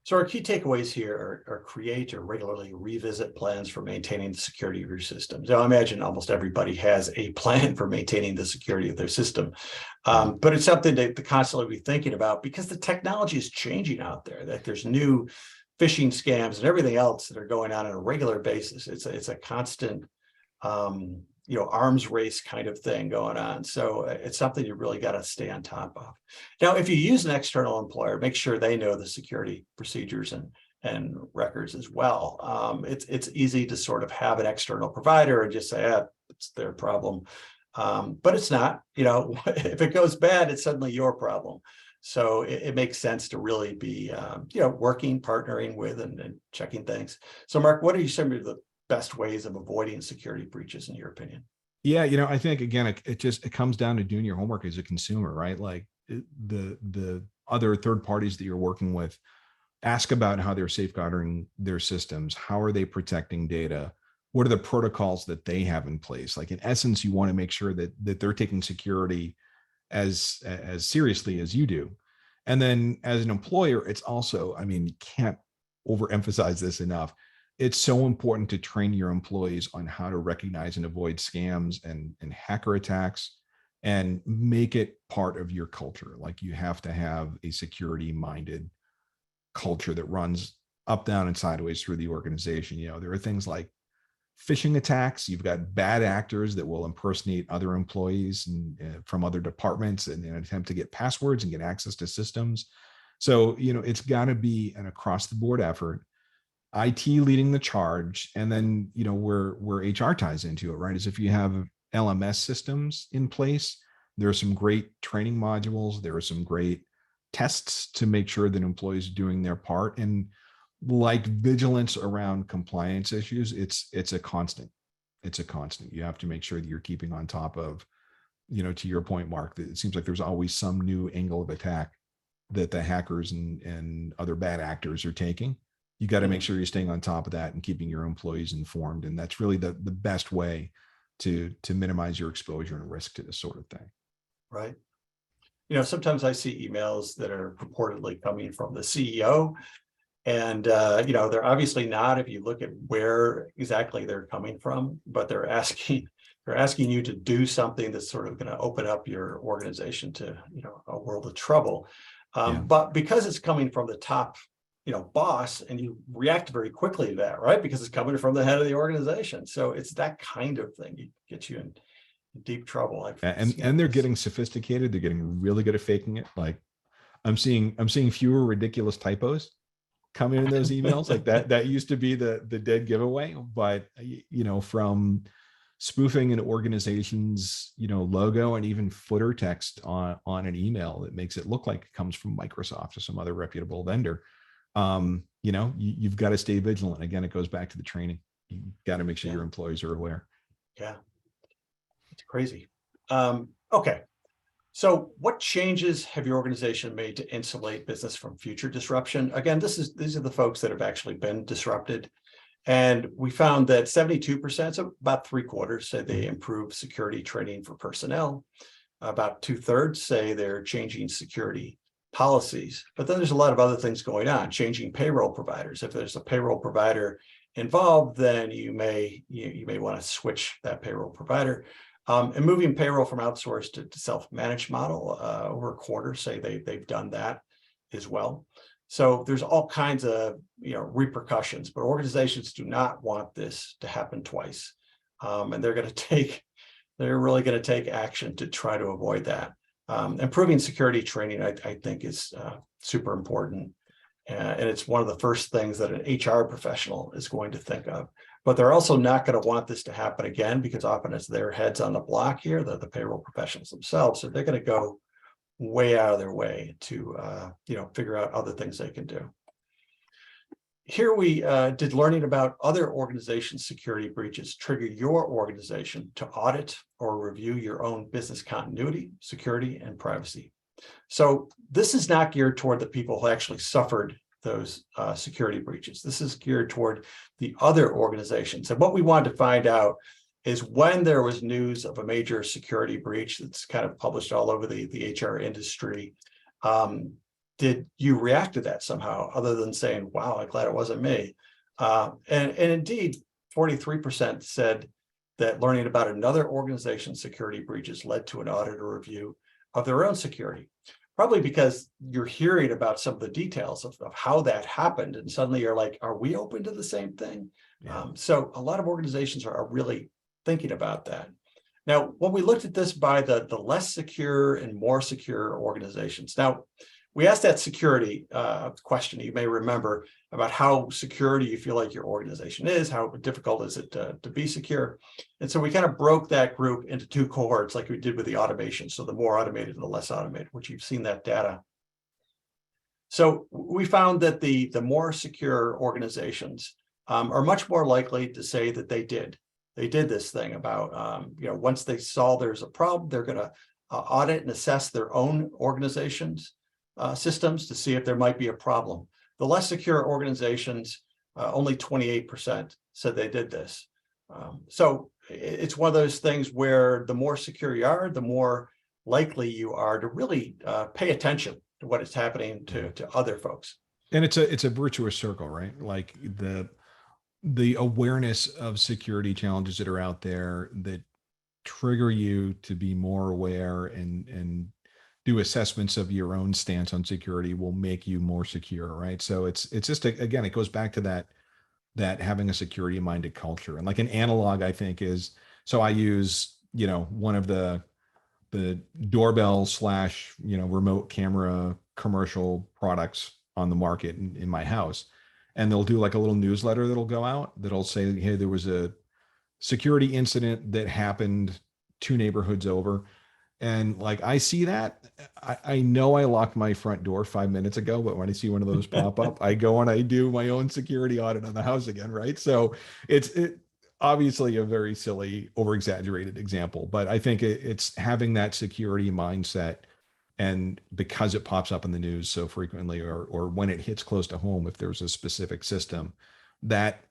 So our key takeaways here are create or regularly revisit plans for maintaining the security of your system. So I imagine almost everybody has a plan for maintaining the security of their system, but it's something to constantly be thinking about because the technology is changing out there. That there's new phishing scams and everything else that are going on a regular basis. It's a constant, arms race kind of thing going on. So it's something you really got to stay on top of. Now, if you use an external employer, make sure they know the security procedures and records as well. It's easy to sort of have an external provider and just say, it's their problem. But it's not, if it goes bad, it's suddenly your problem. So it makes sense to really be, working, partnering with and checking things. So Mark, what are some of the best ways of avoiding security breaches in your opinion? Yeah, I think again, it comes down to doing your homework as a consumer, right? Like the other third parties that you're working with, ask about how they're safeguarding their systems. How are they protecting data? What are the protocols that they have in place? Like in essence, you want to make sure that they're taking security as seriously as you do. And then as an employer, it's also, you can't overemphasize this enough. It's so important to train your employees on how to recognize and avoid scams and hacker attacks and make it part of your culture. Like you have to have a security minded culture that runs up, down, and sideways through the organization. There are things like phishing attacks. You've got bad actors that will impersonate other employees and from other departments in an attempt to get passwords and get access to systems. So, it's got to be an across the board effort, IT leading the charge, and then, where HR ties into it, right? Is if you have LMS systems in place, there are some great training modules, there are some great tests to make sure that employees are doing their part. And like vigilance around compliance issues, it's a constant. It's a constant. You have to make sure that you're keeping on top of, to your point, Mark, that it seems like there's always some new angle of attack that the hackers and other bad actors are taking. You got to make sure you're staying on top of that and keeping your employees informed. And that's really the best way to minimize your exposure and risk to this sort of thing. Right. Sometimes I see emails that are purportedly coming from the CEO, and they're obviously not, if you look at where exactly they're coming from, but they're asking you to do something that's sort of going to open up your organization to, a world of trouble. But because it's coming from the top, boss, and you react very quickly to that, right? Because it's coming from the head of the organization. So it's that kind of thing that gets you in deep trouble. And they're getting sophisticated. They're getting really good at faking it. Like I'm seeing fewer ridiculous typos come in those emails. Like that used to be the dead giveaway, but from spoofing an organization's logo and even footer text on an email that makes it look like it comes from Microsoft or some other reputable vendor. You've got to stay vigilant. Again, it goes back to the training. You got to make sure your employees are aware. Yeah, it's crazy. Okay, so what changes have your organization made to insulate business from future disruption? Again, these are the folks that have actually been disrupted. And we found that 72%, so about 3/4, say they improve security training for personnel. About 2/3 say they're changing security policies. But then there's a lot of other things going on, changing payroll providers. If there's a payroll provider involved, then you may want to switch that payroll provider. And moving payroll from outsourced to self-managed model, over 1/4 say they've done that as well. So there's all kinds of repercussions, but organizations do not want this to happen twice, and they're really going to take action to try to avoid that. Improving security training, I think, is super important, and it's one of the first things that an HR professional is going to think of. But they're also not going to want this to happen again, because often it's their heads on the block here, the payroll professionals themselves. So they're going to go way out of their way to figure out other things they can do. Here we did learning about other organizations' security breaches trigger your organization to audit or review your own business continuity, security, and privacy. So this is not geared toward the people who actually suffered those security breaches. This is geared toward the other organizations. And what we wanted to find out is when there was news of a major security breach that's kind of published all over the HR industry, did you react to that somehow, other than saying, wow, I'm glad it wasn't me? And indeed, 43% said that learning about another organization's security breaches led to an audit or review of their own security. Probably because you're hearing about some of the details of how that happened, and suddenly you're like, are we open to the same thing? Yeah. So a lot of organizations are really thinking about that. Now, when we looked at this by the less secure and more secure organizations, now we asked that security question, you may remember, about how secure do you feel like your organization is, how difficult is it to be secure? And so we kind of broke that group into 2 cohorts, like we did with the automation. So the more automated and the less automated, which you've seen that data. So we found that the more secure organizations are much more likely to say that they did this thing about, once they saw there's a problem, they're going to audit and assess their own organizations systems to see if there might be a problem. The less secure organizations, only 28% said they did this. So it's one of those things where the more secure you are, the more likely you are to really pay attention to what is happening to other folks. And it's a virtuous circle, right? Like the awareness of security challenges that are out there that trigger you to be more aware and do assessments of your own stance on security will make you more secure, right? So it's just, again, it goes back to that having a security minded culture. And like an analog, I think, is, so I use, one of the the doorbell slash, remote camera commercial products on the market in my house. And they'll do like a little newsletter that'll go out that'll say, hey, there was a security incident that happened 2 neighborhoods over. And like, I see that, I know I locked my front door 5 minutes ago, but when I see one of those pop up, I go and I do my own security audit on the house again. Right. So it's obviously a very silly, over exaggerated example, but I think it's having that security mindset. And because it pops up in the news so frequently, or when it hits close to home, if there's a specific system, that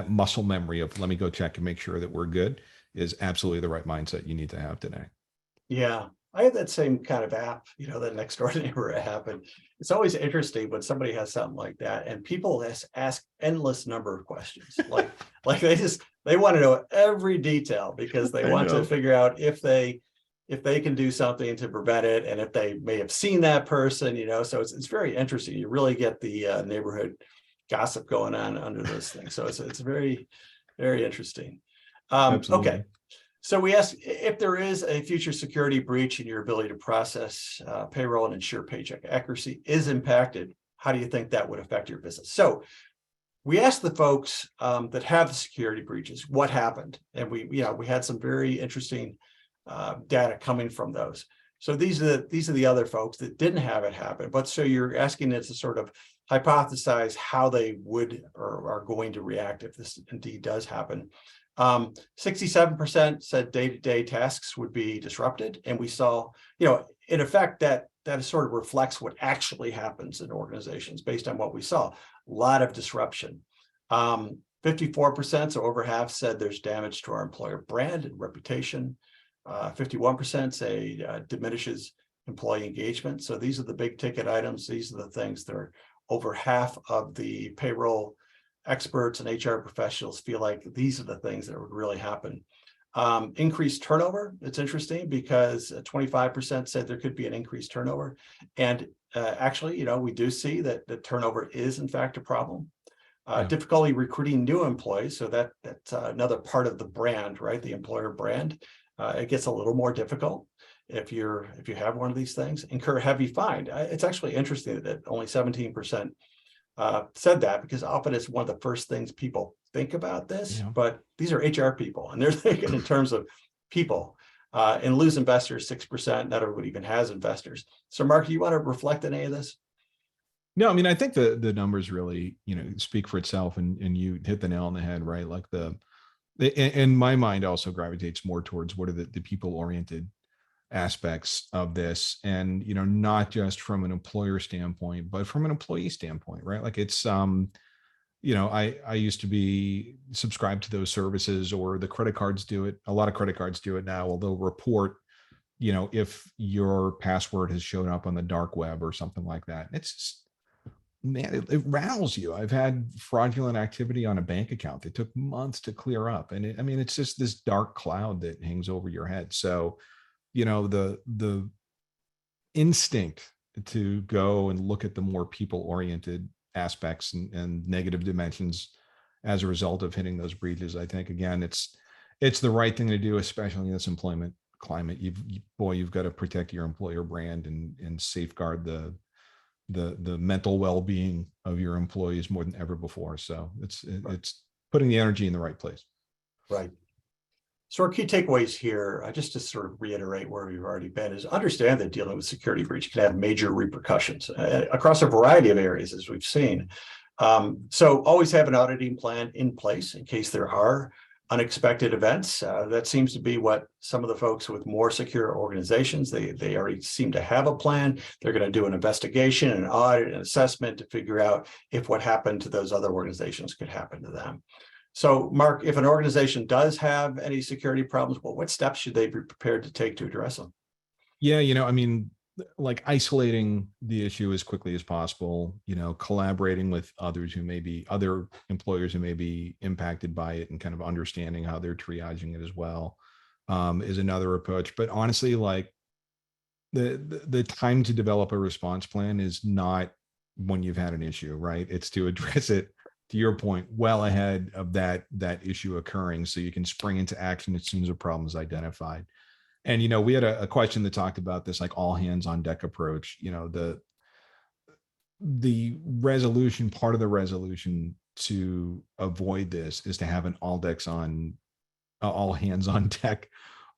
muscle memory of let me go check and make sure that we're good is absolutely the right mindset you need to have today. Yeah, I have that same kind of app, that next door neighbor app. And it's always interesting when somebody has something like that and people ask endless number of questions. Like they want to know every detail because they want to figure out if they can do something to prevent it and if they may have seen that person, so it's very interesting. You really get the neighborhood gossip going on under those things. So it's very, very interesting. Okay. So we asked if there is a future security breach and your ability to process payroll and ensure paycheck accuracy is impacted, how do you think that would affect your business? So we asked the folks that have the security breaches, what happened? And we had some very interesting data coming from those. So these are the other folks that didn't have it happen. But so you're asking it to sort of hypothesize how they would or are going to react if this indeed does happen. 67% said day-to-day tasks would be disrupted. And we saw, in effect, that sort of reflects what actually happens in organizations based on what we saw. A lot of disruption. 54%, so over half, said there's damage to our employer brand and reputation. 51% say diminishes employee engagement. So these are the big ticket items. These are the things that are over half of the payroll experts and HR professionals feel like these are the things that would really happen. Increased turnover. It's interesting because 25% said there could be an increased turnover. And actually, we do see that the turnover is in fact a problem. Difficulty recruiting new employees. So that's another part of the brand, right? The employer brand. It gets a little more difficult if you have one of these things. Incur heavy fine. It's actually interesting that only 17% said that because often it's one of the first things people think about this, but these are HR people and they're thinking in terms of people. And lose investors, 6%. Not everybody even has investors. So Mark, do you want to reflect on any of this? No, I mean, I think the numbers really, speak for itself, and you hit the nail on the head, right? Like in my mind also gravitates more towards what are the people-oriented aspects of this, and not just from an employer standpoint, but from an employee standpoint, right? Like it's I used to be subscribed to those services, or the credit cards do it. A lot of credit cards do it now. Well, they'll report if your password has shown up on the dark web or something like that. It's just, man, it rattles you. I've had fraudulent activity on a bank account that took months to clear up, and it's just this dark cloud that hangs over your head. So the instinct to go and look at the more people-oriented aspects and negative dimensions as a result of hitting those breaches, I think, again, it's the right thing to do, especially in this employment climate. You've got to protect your employer brand and safeguard the mental well-being of your employees more than ever before. So it's putting the energy in the right place. Right. So our key takeaways here, just to sort of reiterate where we've already been, is understand that dealing with security breach can have major repercussions across a variety of areas, as we've seen. So always have an auditing plan in place in case there are unexpected events. That seems to be what some of the folks with more secure organizations, they already seem to have a plan. They're going to do an investigation, an audit, an assessment to figure out if what happened to those other organizations could happen to them. So, Mark, if an organization does have any security problems, what steps should they be prepared to take to address them? Yeah, like isolating the issue as quickly as possible, collaborating with other employers who may be impacted by it and kind of understanding how they're triaging it as well, is another approach. But honestly, like the time to develop a response plan is not when you've had an issue, right? It's to address it, to your point, well ahead of that issue occurring, so you can spring into action as soon as a problem is identified. And, we had a question that talked about this, like all hands on deck approach. The resolution, part of the resolution to avoid this is to have an all hands on deck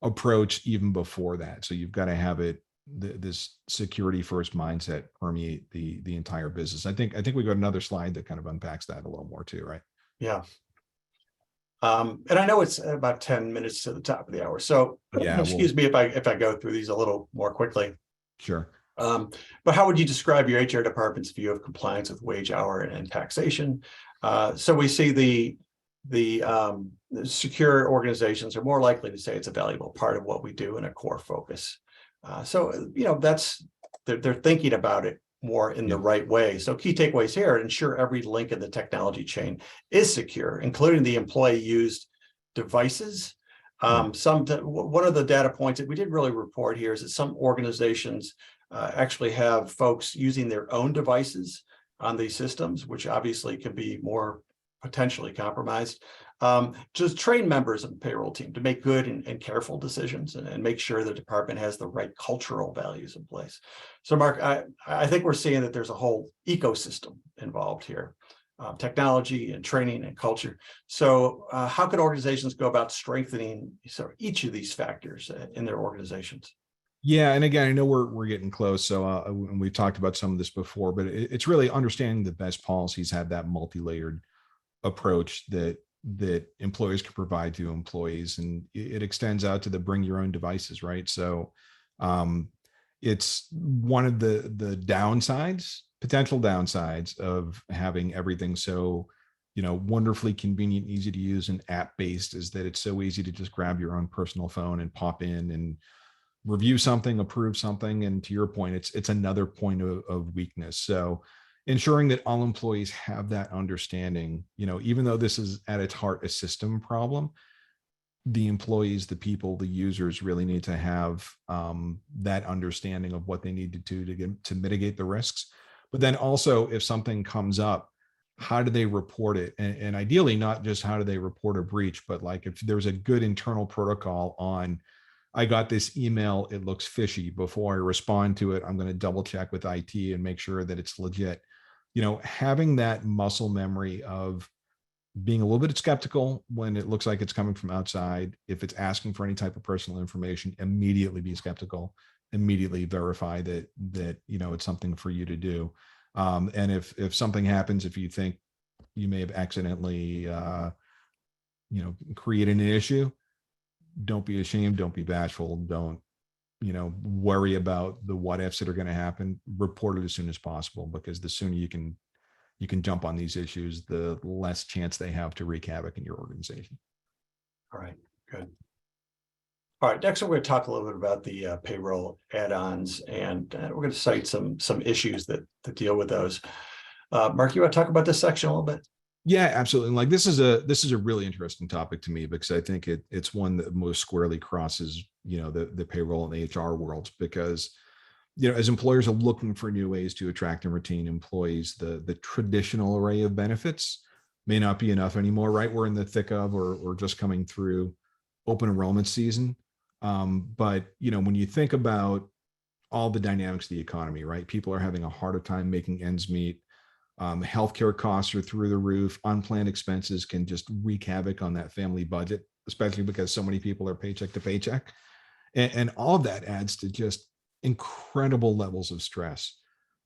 approach even before that. So you've got to have this security first mindset permeate the entire business. I think we got another slide that kind of unpacks that a little more too, right? Yeah. And I know it's about 10 minutes to the top of the hour. So Yeah, excuse me if I go through these a little more quickly. Sure. But how would you describe your HR department's view of compliance with wage, hour, and taxation? So we see the secure organizations are more likely to say it's a valuable part of what we do and a core focus. So that's they're thinking about it more in the right way. So key takeaways here: ensure every link in the technology chain is secure, including the employee used devices. One of the data points that we didn't really report here is that some organizations actually have folks using their own devices on these systems, which obviously can be more potentially compromised. Just train members of the payroll team to make good and careful decisions and make sure the department has the right cultural values in place. So Mark, I think we're seeing that there's a whole ecosystem involved here, technology and training and culture. So how could organizations go about strengthening each of these factors in their organizations? Yeah, and again, I know we're getting close, so and we've talked about some of this before, but it's really understanding the best policies have that multi-layered approach that employers can provide to employees, and it extends out to the bring your own devices, right? So it's one of the potential downsides of having everything so wonderfully convenient, easy to use, and app based, is that it's so easy to just grab your own personal phone and pop in and review something, approve something. And to your point, it's another point of weakness. So ensuring that all employees have that understanding, even though this is at its heart a system problem, the employees, the people, the users really need to have that understanding of what they need to do to mitigate the risks. But then also, if something comes up, how do they report it? And ideally, not just how do they report a breach, but like if there's a good internal protocol on, I got this email, it looks fishy. Before I respond to it, I'm going to double check with IT and make sure that it's legit. Having that muscle memory of being a little bit skeptical when it looks like it's coming from outside. If it's asking for any type of personal information, immediately be skeptical, immediately verify that it's something for you to do. And if something happens, if you think you may have accidentally created an issue, don't be ashamed, don't be bashful, don't worry about the what ifs that are going to happen. Report it as soon as possible, because the sooner you can jump on these issues, the less chance they have to wreak havoc in your organization. All right, good. All right, next we're going to talk a little bit about the payroll add-ons, and we're going to cite some issues that deal with those. Mark, you want to talk about this section a little bit? Yeah, absolutely. Like this is a really interesting topic to me, because I think it's one that most squarely crosses the payroll and HR worlds, because as employers are looking for new ways to attract and retain employees, the traditional array of benefits may not be enough anymore, right? We're in the thick of or just coming through open enrollment season. But when you think about all the dynamics of the economy, right? People are having a harder time making ends meet. Healthcare costs are through the roof. Unplanned expenses can just wreak havoc on that family budget, especially because so many people are paycheck to paycheck. And all of that adds to just incredible levels of stress,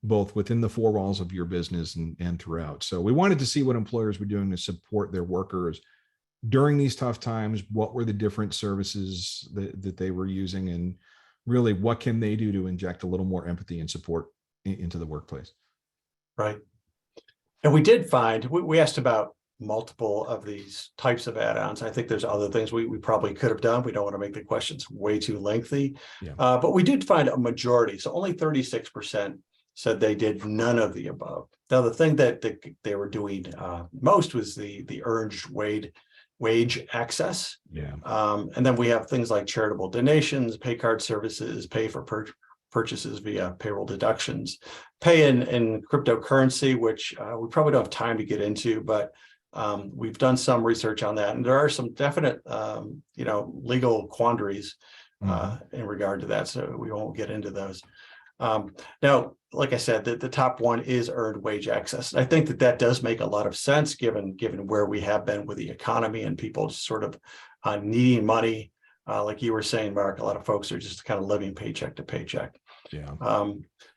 both within the four walls of your business and throughout. So we wanted to see what employers were doing to support their workers during these tough times. What were the different services that they were using, and really what can they do to inject a little more empathy and support into the workplace? Right. And we did find, we asked about multiple of these types of add-ons. I think there's other things we probably could have done. We don't want to make the questions way too lengthy, but we did find a majority. So only 36% said they did none of the above. Now, the thing that they were doing most was the earned wage access. And then we have things like charitable donations, pay card services, pay for purchases via payroll deductions, pay in cryptocurrency, which we probably don't have time to get into, but we've done some research on that. And there are some definite, legal quandaries in regard to that. So we won't get into those. Now, like I said, the top one is earned wage access. And I think that does make a lot of sense given where we have been with the economy and people sort of needing money. Like you were saying, Mark, a lot of folks are just kind of living paycheck to paycheck. Yeah.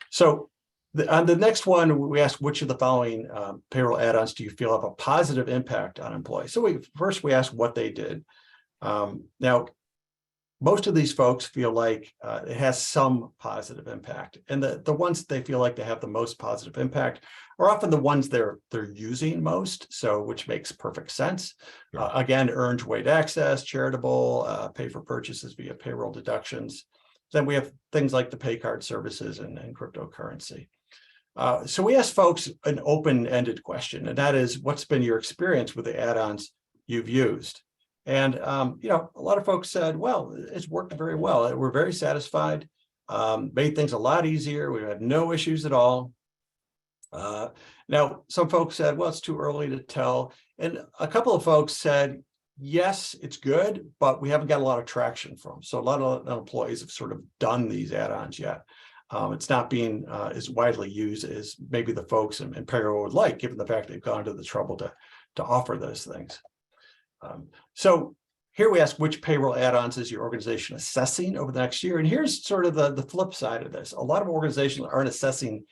So on the next one, we asked which of the following payroll add-ons do you feel have a positive impact on employees? So we asked what they did. Now, most of these folks feel like it has some positive impact, and the ones that they feel like they have the most positive impact are often the ones they're using most. So, which makes perfect sense. Sure. Again, earned wage access, charitable, pay for purchases via payroll deductions. Then we have things like the pay card services and cryptocurrency. So we asked folks an open-ended question, and that is, what's been your experience with the add-ons you've used? And, a lot of folks said, well, it's worked very well. We're very satisfied, made things a lot easier. We had no issues at all. Now, some folks said, well, it's too early to tell. And a couple of folks said, yes, it's good, but we haven't got a lot of traction from. So a lot of employees have sort of done these add-ons yet. It's not being as widely used as maybe the folks in payroll would like, given the fact they've gone to the trouble to offer those things. So here we ask, which payroll add-ons is your organization assessing over the next year? And here's sort of the flip side of this. A lot of organizations aren't assessing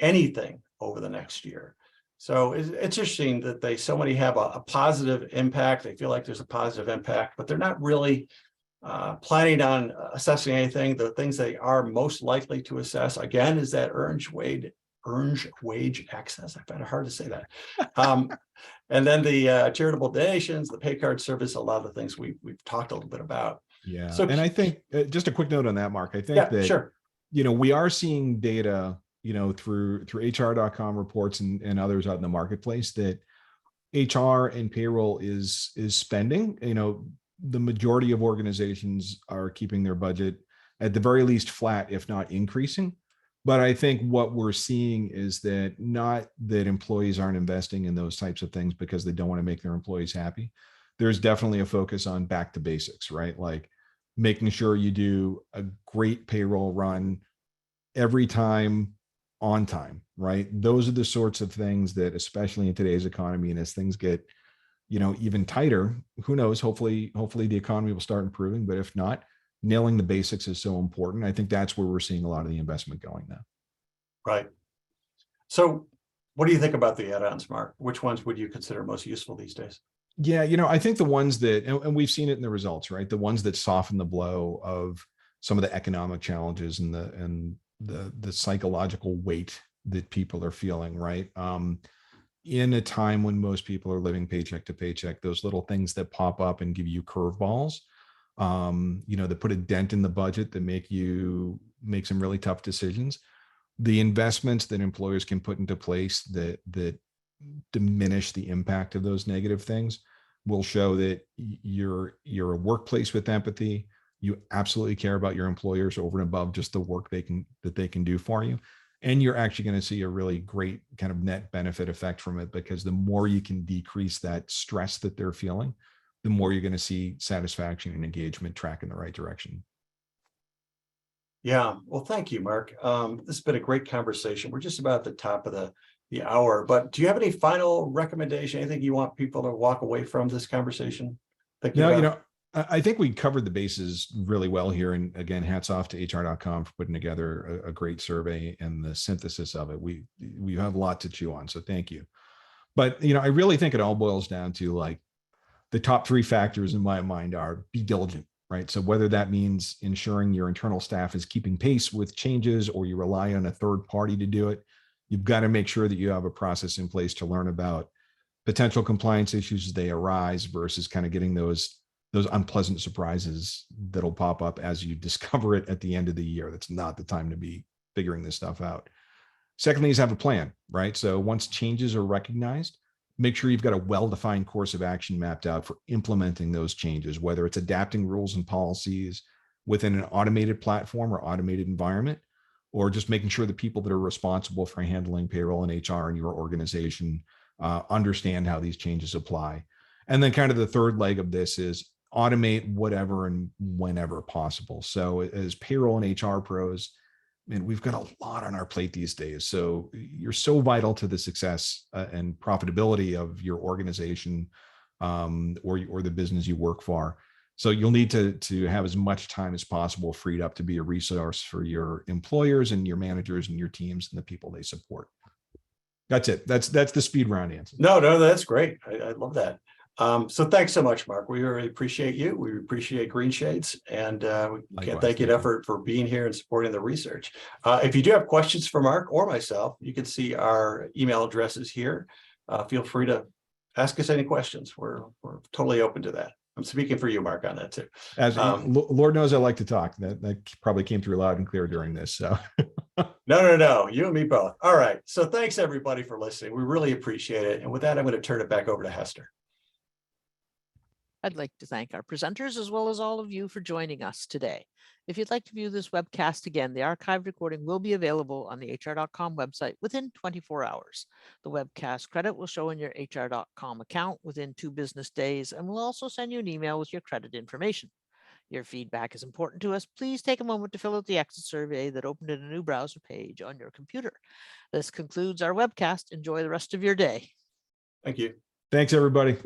anything over the next year. So it's interesting that so many have a positive impact. They feel like there's a positive impact, but they're not really planning on assessing anything. The things they are most likely to assess, again, is that earned wage access. I find it hard to say that. And then the charitable donations, the pay card service, a lot of the things we've talked a little bit about. Yeah. So, and I think just a quick note on that, Mark, I think that, sure. We are seeing data, through HR.com reports and others out in the marketplace that HR and payroll is spending. The majority of organizations are keeping their budget at the very least flat, if not increasing. But I think what we're seeing is that not that employees aren't investing in those types of things because they don't want to make their employees happy. There's definitely a focus on back to basics, right? Like making sure you do a great payroll run every time on time, right? Those are the sorts of things that, especially in today's economy, and as things get, even tighter, who knows, hopefully the economy will start improving, but if not, nailing the basics is so important. I think that's where we're seeing a lot of the investment going now. Right. So what do you think about the add-ons, Mark? Which ones would you consider most useful these days? Yeah, I think the ones that, and we've seen it in the results, right? The ones that soften the blow of some of the economic challenges and the psychological weight that people are feeling, right? In a time when most people are living paycheck to paycheck, those little things that pop up and give you curveballs, that put a dent in the budget, that make you make some really tough decisions. The investments that employers can put into place that diminish the impact of those negative things will show that you're a workplace with empathy. You absolutely care about your employers over and above just the work they can do for you. And you're actually going to see a really great kind of net benefit effect from it, because the more you can decrease that stress that they're feeling, the more you're going to see satisfaction and engagement track in the right direction. Yeah, well, thank you, Mark. This has been a great conversation. We're just about at the top of the hour, but do you have any final recommendation? Anything you want people to walk away from this conversation? No, I think we covered the bases really well here. And again, hats off to HR.com for putting together a great survey and the synthesis of it. We have a lot to chew on, so thank you. But, I really think it all boils down to like the top three factors in my mind are be diligent, right? So whether that means ensuring your internal staff is keeping pace with changes or you rely on a third party to do it, you've got to make sure that you have a process in place to learn about potential compliance issues as they arise versus kind of getting those unpleasant surprises that'll pop up as you discover it at the end of the year. That's not the time to be figuring this stuff out. Secondly, is have a plan, right? So once changes are recognized, make sure you've got a well-defined course of action mapped out for implementing those changes, whether it's adapting rules and policies within an automated platform or automated environment, or just making sure the people that are responsible for handling payroll and HR in your organization understand how these changes apply. And then kind of the third leg of this is automate whatever and whenever possible. So as payroll and HR pros, man, we've got a lot on our plate these days. So you're so vital to the success and profitability of your organization or the business you work for. So you'll need to have as much time as possible freed up to be a resource for your employers and your managers and your teams and the people they support. That's it. That's the speed round answer. No, that's great. I love that. So thanks so much, Mark. We really appreciate you. We appreciate Greenshades, and we can't thank you enough for being here and supporting the research. If you do have questions for Mark or myself, you can see our email addresses here. Feel free to ask us any questions. We're totally open to that. I'm speaking for you, Mark, on that too. As Lord knows I like to talk. That probably came through loud and clear during this. So no, you and me both. All right. So thanks everybody for listening. We really appreciate it. And with that, I'm going to turn it back over to Hester. I'd like to thank our presenters as well as all of you for joining us today. If you'd like to view this webcast again, the archived recording will be available on the hr.com website within 24 hours. The webcast credit will show in your hr.com account within 2 business days, and we'll also send you an email with your credit information. Your feedback is important to us. Please take a moment to fill out the exit survey that opened in a new browser page on your computer. This concludes our webcast. Enjoy the rest of your day. Thank you. thanks, everybody.